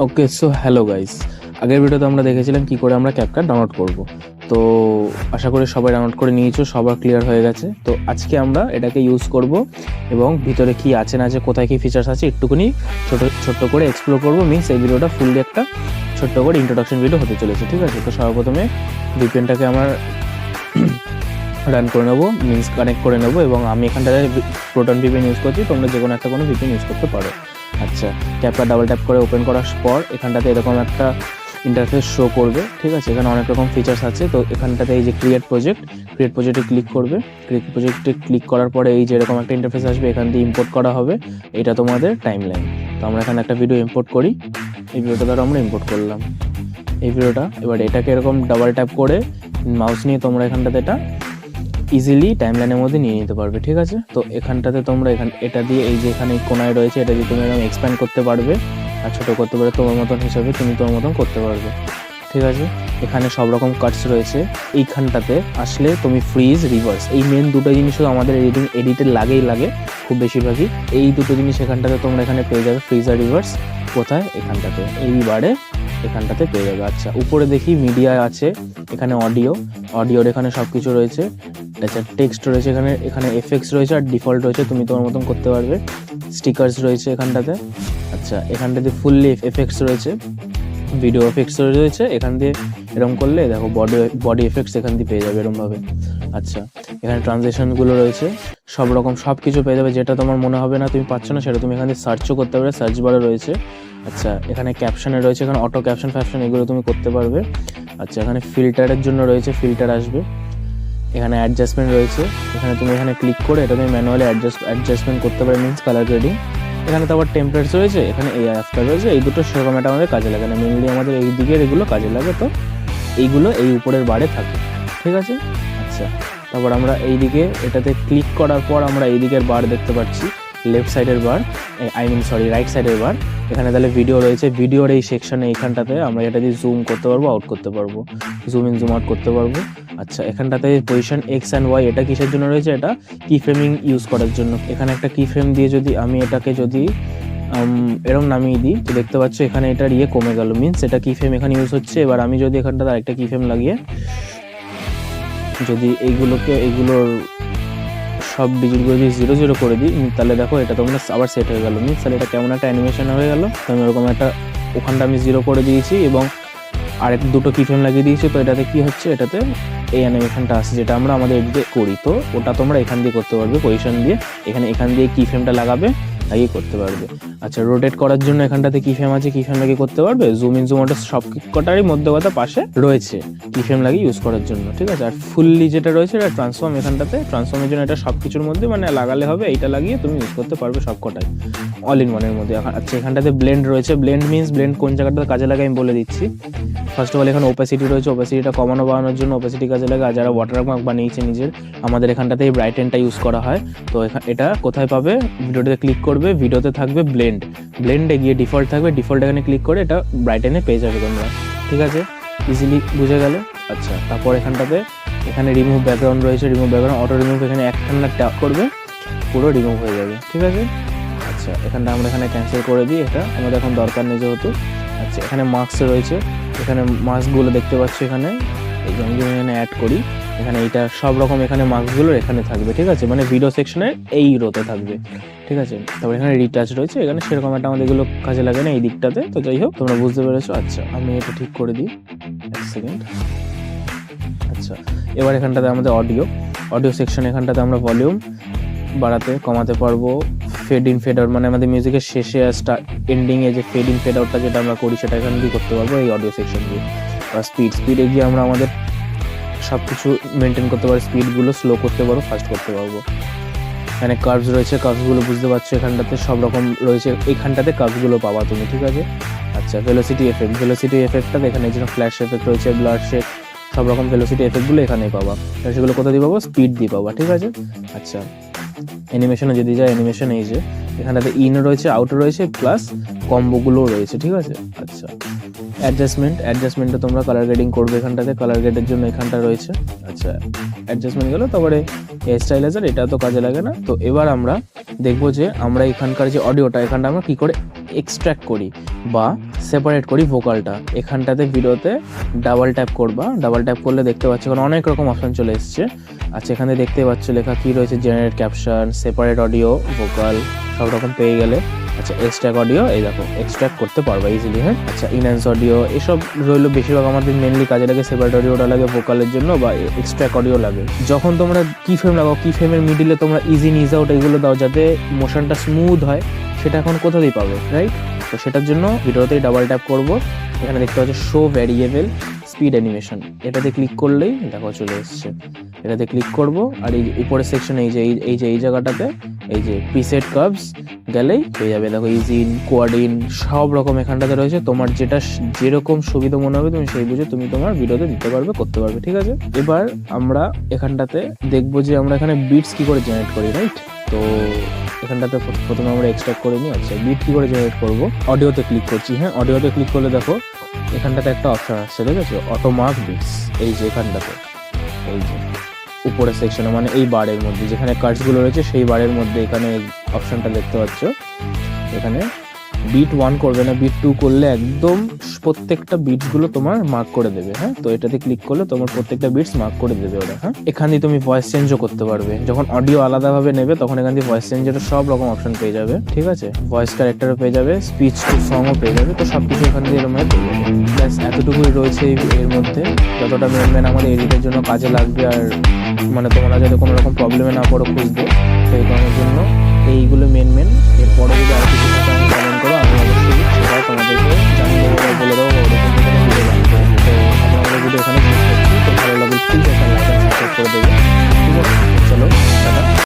ওকে, so hello guys. আগের ভিডিওতে আমরা দেখেছিলাম কি করে আমরা ক্যাপকাট ডাউনলোড করব। তো আশা করি সবাই ডাউনলোড করে নিয়েছো, সবার ক্লিয়ার হয়ে গেছে। তো আজকে আমরা এটাকে ইউজ করব এবং ভিতরে কি আছে না আছে, কোথায় কি ফিচার্স আছে একটুখানি ছোট্ট করে এক্সপ্লোর করবো। মিনস এই ভিডিওটা ফুললি একটা ছোট্ট করে ইন্ট্রোডাকশন ভিডিও হতে চলেছে, ঠিক আছে? তো সর্বপ্রথমে ভিপিএনটাকে আমার রান করে নেবো, মিনস কানেক্ট করে নেবো। এবং আমি এখানটাতে প্রোটন ভিপিএন ইউজ করছি, তোমরা যে কোনো একটা কোনো ভিপিএন ইউজ করতে পারো। আচ্ছা, ক্যাপকাট ডাবল ট্যাপ করে ওপেন করার পর এখানটাতে এরকম একটা ইন্টারফেস শো করবে, ঠিক আছে? এখানে অনেক রকম ফিচার্স আছে। তো এখানটাতে এই যে ক্রিয়েট প্রজেক্টে ক্লিক করবে। ক্রিয়েট প্রজেক্টে ক্লিক করার পরে এই যে এরকম একটা ইন্টারফেস আসবে, এখান দিয়ে ইম্পোর্ট করা হবে। এটা তোমাদের টাইমলাইন। তো আমরা এখানে একটা ভিডিও ইম্পোর্ট করি। এই ভিডিওটা দ্বারা আমরা ইম্পোর্ট করলাম এই ভিডিওটা। এবার এটাকে এরকম ডাবল ট্যাপ করে মাউস নিয়ে তোমরা এখানটাতে এটা ইজিলি টাইমলাইনের মধ্যে নিয়ে নিতে পারবে, ঠিক আছে? তো এখানটাতে তোমরা এটা দিয়ে এই যে এখানে কোনায় রয়েছে, এটা দিয়ে তুমি এরকম এক্সপ্যান্ড করতে পারবে আর ছোটো করতে পারবে, তোমার মতন হিসাবে তুমি তোমার মতন করতে পারবে, ঠিক আছে? এখানে সব রকম কাটস রয়েছে। এইখানটাতে আসলে তুমি ফ্রিজ, রিভার্স, এই মেন দুটো জিনিসও আমাদের এডিটের লাগে খুব বেশিরভাগই। এই দুটো জিনিস এখানটাতে তোমরা এখানে পেয়ে যাবে, ফ্রিজ আর রিভার্স। কোথায়? এখানটাতে, এইবারে এখানটাতে পেয়ে যাবে। আচ্ছা, উপরে দেখি মিডিয়া আছে, এখানে অডিওর এখানে সব কিছু রয়েছে। আচ্ছা, টেক্সট রয়েছে, এখানে এফেক্টস রয়েছে আর ডিফল্ট রয়েছে, তুমি তোমার মতন করতে পারবে। স্টিকার্স রয়েছে এখানটাতে। আচ্ছা, এখানটাতে ফুললি এফেক্টস রয়েছে, ভিডিও এফেক্টস রয়েছে। এখান দিয়ে এরকম করলে দেখো বডি এফেক্টস এখান দিয়ে পেয়ে যাবে এরকমভাবে। আচ্ছা, এখানে ট্রানজেকশনগুলো রয়েছে, সব রকম সব কিছু পেয়ে যাবে। যেটা তোমার মনে হবে না তুমি পাচ্ছ না, সেটা তুমি এখানে সার্চও করতে পারবে, সার্চ বারে রয়েছে। আচ্ছা, এখানে ক্যাপশনে রয়েছে, এখানে অটো ক্যাপশন এগুলো তুমি করতে পারবে। আচ্ছা, এখানে ফিল্টারের জন্য রয়েছে, ফিল্টার আসবে। এখানে অ্যাডজাস্টমেন্ট রয়েছে, এখানে তুমি এখানে ক্লিক করে এটা তুমি ম্যানুয়ালি অ্যাডজাস্টমেন্ট করতে পারবে, মিনস কালার গ্রেডিং। এখানে তো আবার টেমপ্লেটস রয়েছে, এখানে এই আফটার রয়েছে। এই দুটো সেরকম একটা আমাদের কাজে লাগে না, মেনলি আমাদের এই দিকের এগুলো কাজে লাগে। তো এইগুলো এই উপরের বারে থাকে, ঠিক আছে? আচ্ছা, তারপর আমরা এই দিকে এটাতে ক্লিক করার পর আমরা এই দিকের বার দেখতে পাচ্ছি, লেফট সাইডের বার, রাইট সাইডের বার। এখানে তাহলে ভিডিও রয়েছে, ভিডিওর এই সেকশনে এইখানটাতে আমরা এটা দিয়ে জুম করতে পারবো, আউট করতে পারবো, জুম ইন জুম আউট করতে পারবো। আচ্ছা, এখানটাতে পজিশন এক্স অ্যান্ড ওয়াই, এটা কিসের জন্য রয়েছে? এটা কি ফ্রেমিং ইউজ করার জন্য। এখানে একটা কি ফ্রেম দিয়ে যদি আমি এটাকে এরকম নামিয়ে দিই, তো দেখতে পাচ্ছ এখানে এটার কমে গেল, মিনস এটা কি ফ্রেম এখানে ইউজ হচ্ছে। এবার আমি যদি এখানটাতে আরেকটা কি ফ্রেম লাগিয়ে যদি এইগুলোর সব ডিজিটগুলো যদি 0 করে দিই, তাহলে দেখো এটা তোমরা আবার সেট হয়ে গেল, মিনস তাহলে এটা কেমন একটা অ্যানিমেশন হয়ে গেল। তো আমি এরকম একটা ওখানটা আমি 0 করে দিয়েছি এবং আরেক দুটো কি ফ্রেম লাগিয়ে দিয়েছি। তো এটাতে কি হচ্ছে, এটাতে এই অ্যানিমেশনটা আসছে যেটা আমরা আমাদের এডিটে করি। তো ওটা তোমরা এখান দিয়ে করতে পারবে, পজিশন দিয়ে এখান দিয়ে কি ফ্রেমটা লাগিয়ে করতে পারবে। আচ্ছা, রোটেট করার জন্য এখানটাতে কি ফ্রেম আছে, কি ফ্রেম লাগিয়ে করতে পারবে। জুম ইন জুম আউট সব কটারই মধ্যে কথা পাশে রয়েছে কি ফ্রেম লাগিয়ে ইউজ করার জন্য, ঠিক আছে? আর ফুললি যেটা রয়েছে এটা ট্রান্সফর্ম, এখানটাতে ট্রান্সফর্মের জন্য এটা সব কিছুর মধ্যে লাগালে হবে, এইটা লাগিয়ে তুমি ইউজ করতে পারবে সব কটাই, অল ইন ওয়ানের মধ্যে। আচ্ছা, এখানটাতে ব্লেন্ড রয়েছে, ব্লেন্ড কোন জায়গাটাতে কাজে লাগে আমি বলে দিচ্ছি। ফার্স্ট অফ অল এখানে ওপাসিটি রয়েছে, ওপাসিটিটা কমানো বাড়ানোর জন্য ওপাসিটি কাজে লাগে। আর যারা ওয়াটারমার্ক বানিয়েছে নিজের, আমাদের এখানটাতে এই ব্রাইটেনটা ইউজ করা হয়। তো এটা কোথায় পাবে? ভিডিওটাতে ক্লিক করবে, ভিডিওতে থাকবে ব্লেন্ডে গিয়ে ডিফল্ট থাকবে, ডিফল্ট এখানে ক্লিক করে এটা ব্রাইটেনে পেয়ে যাবে তোমরা, ঠিক আছে? ইজিলি বুঝে গেলে। আচ্ছা, তারপর এখানে রিমুভ ব্যাকগ্রাউন্ড রয়েছে, অটো রিমুভ, এখানে একখানা ট্যাপ করবে, পুরো রিমুভ হয়ে যাবে, ঠিক আছে? আচ্ছা, আমরা এখানে ক্যান্সেল করে দিই, এটা আমাদের এখন দরকার নেই যেহেতু। আচ্ছা, এখানে মাস্ক রয়েছে, এখানে মাস্কগুলো দেখতে পাচ্ছ, এখানে এখানে অ্যাড করি, এখানে এইটা সব রকম এখানে মাস্কগুলো এখানে থাকবে, ঠিক আছে? ভিডিও সেকশনে এই রোতে থাকবে, ঠিক আছে? তারপর এখানে রিটাচ রয়েছে, এখানে সেরকম একটা আমাদের এগুলো কাজে লাগে না এই দিকটাতে। তো যাই হোক, তোমরা বুঝতে পেরেছো। আচ্ছা, আমি এটা ঠিক করে দিই, এক সেকেন্ড। আচ্ছা, এবার এখানটাতে আমাদের অডিও সেকশন, এখানটাতে আমরা ভলিউম বাড়াতে কমাতে পারবো। ফেড ইন ফেড আউট, আমাদের মিউজিকের শেষে আর এন্ডিংয়ে যে ফেড ইন ফেড আউটটা যেটা আমরা করি, সেটা এখানে দিয়ে করতে পারবো এই অডিও সেকশন দিয়ে। আর স্পিডে গিয়ে আমরা আমাদের সব কিছু মেনটেন করতে পারবো, স্পিডগুলো স্লো করতে পারবো, ফাস্ট করতে পারবো। এখানে কার্ভস রয়েছে, কার্ভসগুলো বুঝতে পারছো, এখানটাতে সব রকম রয়েছে, এইখানটাতে কার্ভসগুলো পাবা তুমি, ঠিক আছে? আচ্ছা, ভেলোসিটি এফেক্টটা এখানে যেন ফ্ল্যাশ এফেক্ট রয়েছে, ব্লার শেক, সব রকম ভেলোসিটি এফেক্টগুলো এখানেই পাবা। সেগুলো কোথা দিয়ে পাবো? স্পিড দিয়ে পাবা, ঠিক আছে? আচ্ছা, অ্যানিমেশনে যদি যায় অ্যানিমেশন এই যে এখানটাতে ইন রয়েছে, আউট রয়েছে, প্লাস কম্বোগুলোও রয়েছে, ঠিক আছে। আচ্ছা, অ্যাডজাস্টমেন্টে তোমরা কালার গ্রেডিং করবে, এখানটাতে কালার গ্রেডের জন্য এখানটা রয়েছে। আচ্ছা, অ্যাডজাস্টমেন্ট গেলো, তারপরে স্টাইলাইজার, এটা তো কাজে লাগে না। তো এবার আমরা দেখবো যে আমরা এখানকার যে অডিওটা এখানটা আমরা কি করে এক্সট্র্যাক্ট করি বা সেপারেট করি ভোকালটা। এখানটাতে ভিডিওতে ডাবল ট্যাপ করবা, ডাবল ট্যাপ করলে দেখতে পাচ্ছ এখানে অনেক রকম অপশন চলে এসছে। আচ্ছা, এখানে দেখতে পাচ্ছ লেখা কি রয়েছে, generate caption, separate audio, vocal, সব রকম পেয়ে গেলে। আচ্ছা, এক্সট্র্যাক্ট অডিও, এই দেখো এক্সট্র্যাক্ট করতে পারবা ইজিলি, হ্যাঁ। আচ্ছা, ইনহ্যান্স অডিও, এসব রইলো বেশিরভাগ আমাদের মেনলি কাজে লাগে, সেপারেট অডিওটা লাগে ভোকালের জন্য বা এক্সট্র্যাক্ট অডিও লাগে। যখন তোমরা কি ফ্রেম লাগাও, কি ফ্রেমের মিডিলে তোমরা ইজি ইজ আউট এগুলো দাও যাতে মোশনটা স্মুথ হয়, সেটা এখন কোথা দিয়ে পাবে, রাইট? তো সেটার জন্য ভিডিওতেই ডাবল ট্যাপ করব, এখানে দেখতে পাচ্ছ শো ভ্যারিয়েবল স্পিড অ্যানিমেশন, এটাতে ক্লিক করলেই দেখো চলে এসছে। এটাতে ক্লিক করব, আর এই উপরের সেকশনে এই জায়গাটাতে এই যে প্রিসেট কার্ভস গেলেই পেয়ে যাবে। দেখো ইজিন, কোয়ার্ডিন, সব রকম এখানটাতে রয়েছে। তোমার যেটা যেরকম সুবিধা মনে হবে তুমি সেই বুঝে তুমি তোমার ভিডিওতে দিতে পারবে, করতে পারবে, ঠিক আছে। এবার আমরা এখানটাতে দেখবো যে আমরা এখানে বিটস কি করে জেনারেট করি, রাইট? তো এখানটাতে প্রথমে আমরা এক্সট্রাক্ট করে নিই। আচ্ছা, বিট কি করে জেনারেট করব, অডিওতে ক্লিক করছি, হ্যাঁ। অডিওতে ক্লিক করলে দেখো এখানটাতে একটা অপশন আসছে, ঠিক আছে, অটো মার্ক বিটস, এই যে এখানটাতে এই যে উপরের সেকশনে মানে এই বারের মধ্যে যেখানে কার্ডসগুলো রয়েছে সেই বারের মধ্যে এখানে অপশনটা দেখতে পাচ্ছ। এখানে বিট 1 করবে না, বিট 2 করলে একদম প্রত্যেকটা বিটসগুলো তোমার মার্ক করে দেবে, হ্যাঁ। তো এটাতে ক্লিক করলে তোমার প্রত্যেকটা বিটস মার্ক করে দেবে ওরা, হ্যাঁ। এখান দিয়ে তুমি ভয়েস চেঞ্জও করতে পারবে, যখন অডিও আলাদাভাবে নেবে তখন এখান দিয়ে ভয়েস চেঞ্জের সব রকম অপশন পেয়ে যাবে, ঠিক আছে। ভয়েস ক্যারেক্টারও পেয়ে যাবে, স্পিচ টু সংও পেয়ে যাবে, তো সব কিছু এখান দিয়ে এরকম পেয়ে যাবে। ব্যাস এতটুকুই রয়েছে এর মধ্যে, যতটা মেন আমাদের এডিটের জন্য কাজে লাগবে। আর মানে তোমরা যাতে কোনো রকম প্রবলেমে না পড়ো খুঁজতে, সেই কারণের জন্য